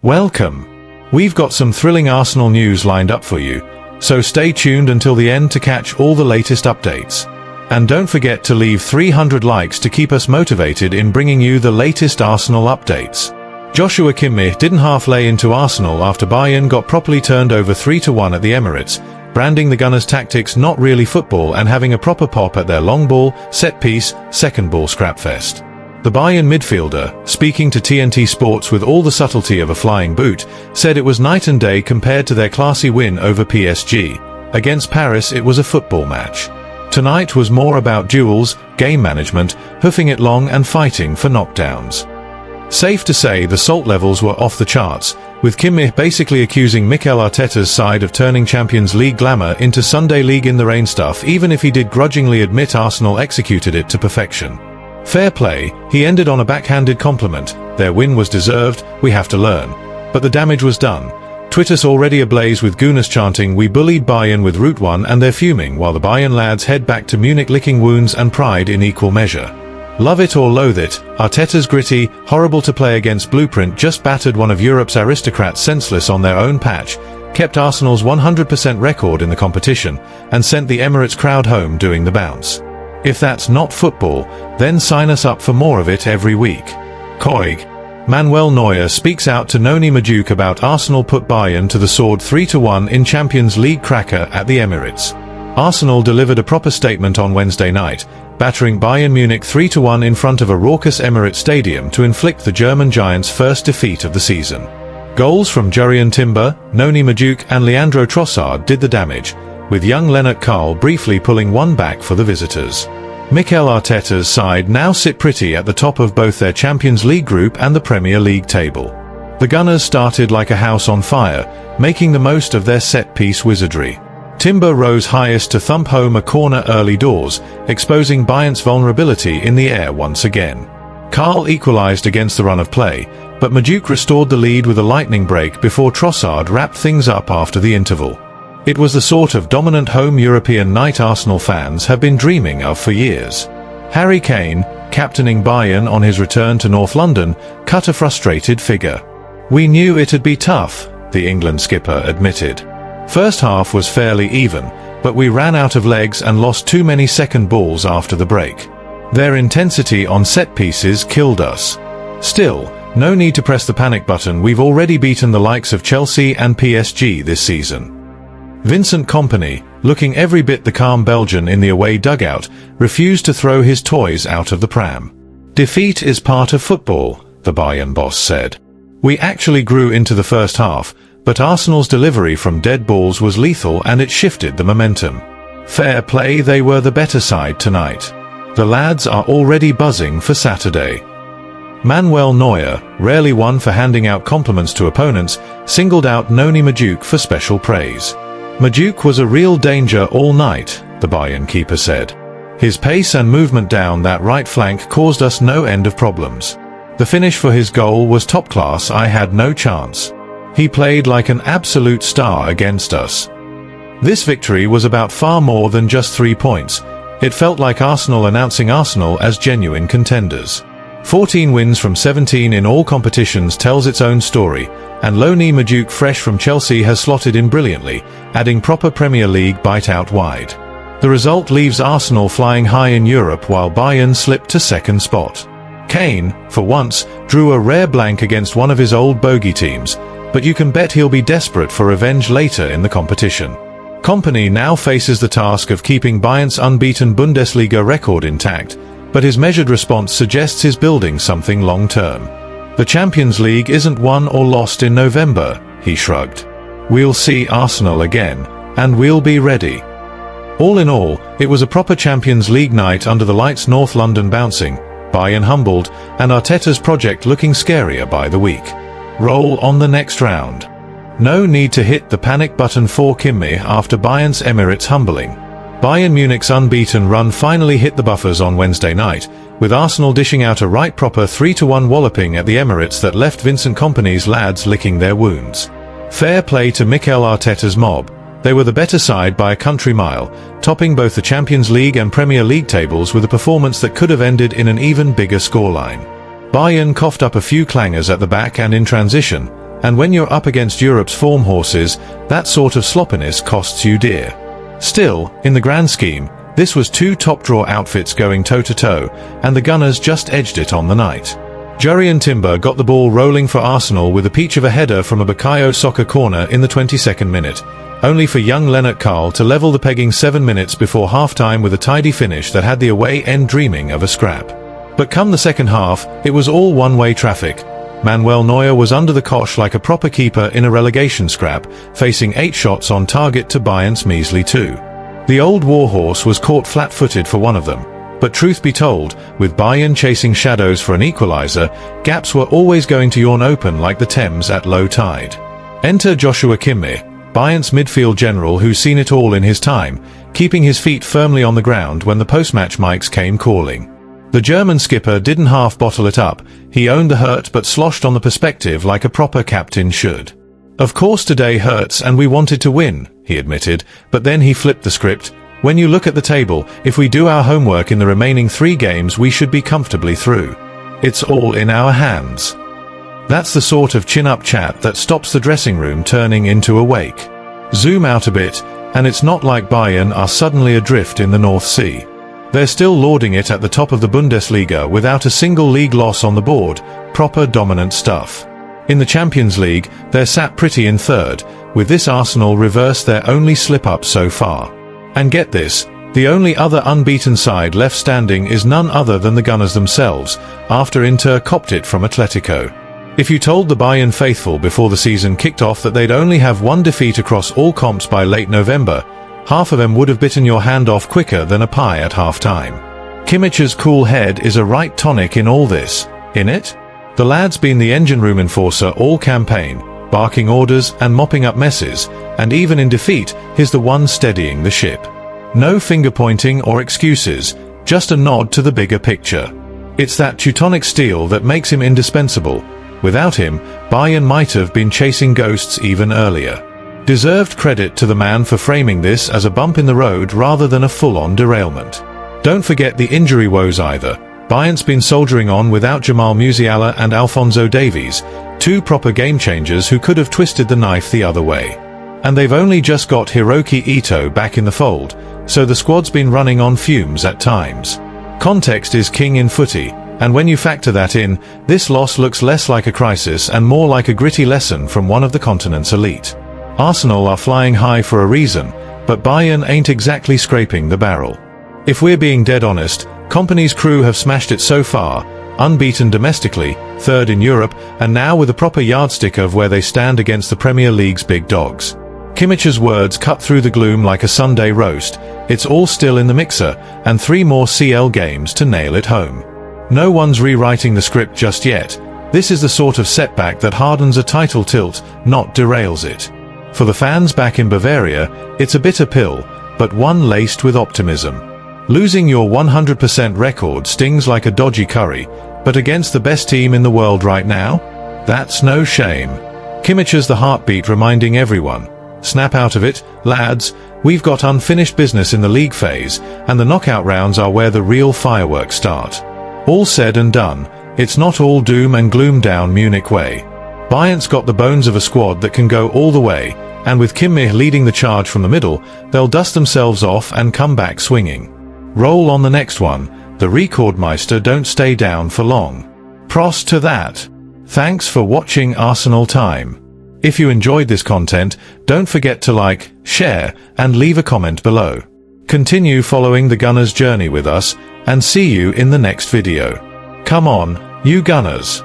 Welcome. We've got some thrilling Arsenal news lined up for you, so stay tuned until the end to catch all the latest updates. And don't forget to leave 300 likes to keep us motivated in bringing you the latest Arsenal updates. Joshua Kimmich didn't half lay into Arsenal after Bayern got properly turned over 3-1 at the Emirates, branding the Gunners' tactics not really football and having a proper pop at their long ball, set piece, second ball scrapfest. The Bayern midfielder, speaking to TNT Sports with all the subtlety of a flying boot, said it was night and day compared to their classy win over PSG. Against Paris it was a football match. Tonight was more about duels, game management, hoofing it long and fighting for knockdowns. Safe to say the salt levels were off the charts, with Kimmich basically accusing Mikel Arteta's side of turning Champions League glamour into Sunday League in the rain stuff, even if he did grudgingly admit Arsenal executed it to perfection. Fair play, he ended on a backhanded compliment. Their win was deserved, we have to learn. But the damage was done. Twitter's already ablaze with Gunners chanting "We bullied Bayern with Route 1" and they're fuming while the Bayern lads head back to Munich licking wounds and pride in equal measure. Love it or loathe it, Arteta's gritty, horrible to play against blueprint just battered one of Europe's aristocrats senseless on their own patch, kept Arsenal's 100% record in the competition, and sent the Emirates crowd home doing the bounce. If that's not football, then sign us up for more of it every week. Koig. Manuel Neuer speaks out to Madueke about Arsenal put Bayern to the sword 3-1 in Champions League cracker at the Emirates. Arsenal delivered a proper statement on Wednesday night, battering Bayern Munich 3-1 in front of a raucous Emirates Stadium to inflict the German giants' first defeat of the season. Goals from Jurrien Timber, Madueke and Leandro Trossard did the damage, with young Lennart Karl briefly pulling one back for the visitors. Mikel Arteta's side now sit pretty at the top of both their Champions League group and the Premier League table. The Gunners started like a house on fire, making the most of their set-piece wizardry. Timber rose highest to thump home a corner early doors, exposing Bayern's vulnerability in the air once again. Karl equalised against the run of play, but Madueke restored the lead with a lightning break before Trossard wrapped things up after the interval. It was the sort of dominant home European night Arsenal fans have been dreaming of for years. Harry Kane, captaining Bayern on his return to North London, cut a frustrated figure. "We knew it'd be tough," the England skipper admitted. "First half was fairly even, but we ran out of legs and lost too many second balls after the break. Their intensity on set pieces killed us. Still, no need to press the panic button, we've already beaten the likes of Chelsea and PSG this season." Vincent Kompany, looking every bit the calm Belgian in the away dugout, refused to throw his toys out of the pram. "Defeat is part of football," the Bayern boss said. "We actually grew into the first half, but Arsenal's delivery from dead balls was lethal and it shifted the momentum. Fair play, they were the better side tonight. The lads are already buzzing for Saturday." Manuel Neuer, rarely one for handing out compliments to opponents, singled out Madueke for special praise. "Madueke was a real danger all night," the Bayern keeper said. "His pace and movement down that right flank caused us no end of problems. The finish for his goal was top class, I had no chance. He played like an absolute star against us." This victory was about far more than just 3 points. It felt like Arsenal announcing Arsenal as genuine contenders. 14 wins from 17 in all competitions tells its own story, and Madueke fresh from Chelsea has slotted in brilliantly, adding proper Premier League bite out wide. The result leaves Arsenal flying high in Europe while Bayern slipped to second spot. Kane, for once, drew a rare blank against one of his old bogey teams, but you can bet he'll be desperate for revenge later in the competition. Kompany now faces the task of keeping Bayern's unbeaten Bundesliga record intact, but his measured response suggests he's building something long-term. "The Champions League isn't won or lost in November," he shrugged. "We'll see Arsenal again, and we'll be ready." All in all, it was a proper Champions League night under the lights, North London bouncing, Bayern humbled, and Arteta's project looking scarier by the week. Roll on the next round. No need to hit the panic button for Kimmich after Bayern's Emirates humbling. Bayern Munich's unbeaten run finally hit the buffers on Wednesday night, with Arsenal dishing out a right proper 3-1 walloping at the Emirates that left Vincent Kompany's lads licking their wounds. Fair play to Mikel Arteta's mob. They were the better side by a country mile, topping both the Champions League and Premier League tables with a performance that could have ended in an even bigger scoreline. Bayern coughed up a few clangers at the back and in transition, And when you're up against Europe's form horses, that sort of sloppiness costs you dear. Still, in the grand scheme, this was two top-draw outfits going toe-to-toe, and the Gunners just edged it on the night. Jurriën Timber got the ball rolling for Arsenal with a peach of a header from a Bukayo Saka corner in the 22nd minute, only for young Lennart Karl to level the pegging 7 minutes before half-time with a tidy finish that had the away end dreaming of a scrap. But come the second half, it was all one-way traffic. Manuel Neuer was under the cosh like a proper keeper in a relegation scrap, facing 8 shots on target to Bayern's measly 2. The old warhorse was caught flat-footed for one of them. But truth be told, with Bayern chasing shadows for an equaliser, gaps were always going to yawn open like the Thames at low tide. Enter Joshua Kimmich, Bayern's midfield general who's seen it all in his time, keeping his feet firmly on the ground when the post-match mics came calling. The German skipper didn't half bottle it up, he owned the hurt but sloshed on the perspective like a proper captain should. Of course today hurts and we wanted to win, he admitted, but then he flipped the script. When you look at the table, if we do our homework in the remaining 3 games we should be comfortably through. It's all in our hands. That's the sort of chin-up chat that stops the dressing room turning into a wake. Zoom out a bit, and it's not like Bayern are suddenly adrift in the North Sea. They're still lauding it at the top of the Bundesliga without a single league loss on the board, proper dominant stuff. In the Champions League, they're sat pretty in 3rd, with this Arsenal reverse their only slip-up so far. And get this, the only other unbeaten side left standing is none other than the Gunners themselves, after Inter copped it from Atletico. If you told the Bayern faithful before the season kicked off that they'd only have 1 defeat across all comps by late November, half of them would have bitten your hand off quicker than a pie at half-time. Kimmich's cool head is a right tonic in all this, innit? The lad's been the engine room enforcer all campaign, barking orders and mopping up messes, and even in defeat, he's the one steadying the ship. No finger-pointing or excuses, just a nod to the bigger picture. It's that Teutonic steel that makes him indispensable. Without him, Bayern might have been chasing ghosts even earlier. Deserved credit to the man for framing this as a bump in the road rather than a full-on derailment. Don't forget the injury woes either. Bayern's been soldiering on without Jamal Musiala and Alphonso Davies, 2 proper game-changers who could have twisted the knife the other way. And they've only just got Hiroki Ito back in the fold, so the squad's been running on fumes at times. Context is king in footy, and when you factor that in, this loss looks less like a crisis and more like a gritty lesson from one of the continent's elite. Arsenal are flying high for a reason, but Bayern ain't exactly scraping the barrel. If we're being dead honest, Kompany's crew have smashed it so far, unbeaten domestically, 3rd in Europe, and now with a proper yardstick of where they stand against the Premier League's big dogs. Kimmich's words cut through the gloom like a Sunday roast. It's all still in the mixer, and 3 more CL games to nail it home. No one's rewriting the script just yet. This is the sort of setback that hardens a title tilt, not derails it. For the fans back in Bavaria, it's a bitter pill, but one laced with optimism. Losing your 100% record stings like a dodgy curry, but against the best team in the world right now? That's no shame. Kimmich's the heartbeat reminding everyone. Snap out of it, lads, we've got unfinished business in the league phase, and the knockout rounds are where the real fireworks start. All said and done, it's not all doom and gloom down Munich way. Bayern's got the bones of a squad that can go all the way, and with Kimmich leading the charge from the middle, they'll dust themselves off and come back swinging. Roll on the next one, the Rekordmeister don't stay down for long. Prost to that. Thanks for watching Arsenal Time. If you enjoyed this content, don't forget to like, share, and leave a comment below. Continue following the Gunners' journey with us, and see you in the next video. Come on, you Gunners!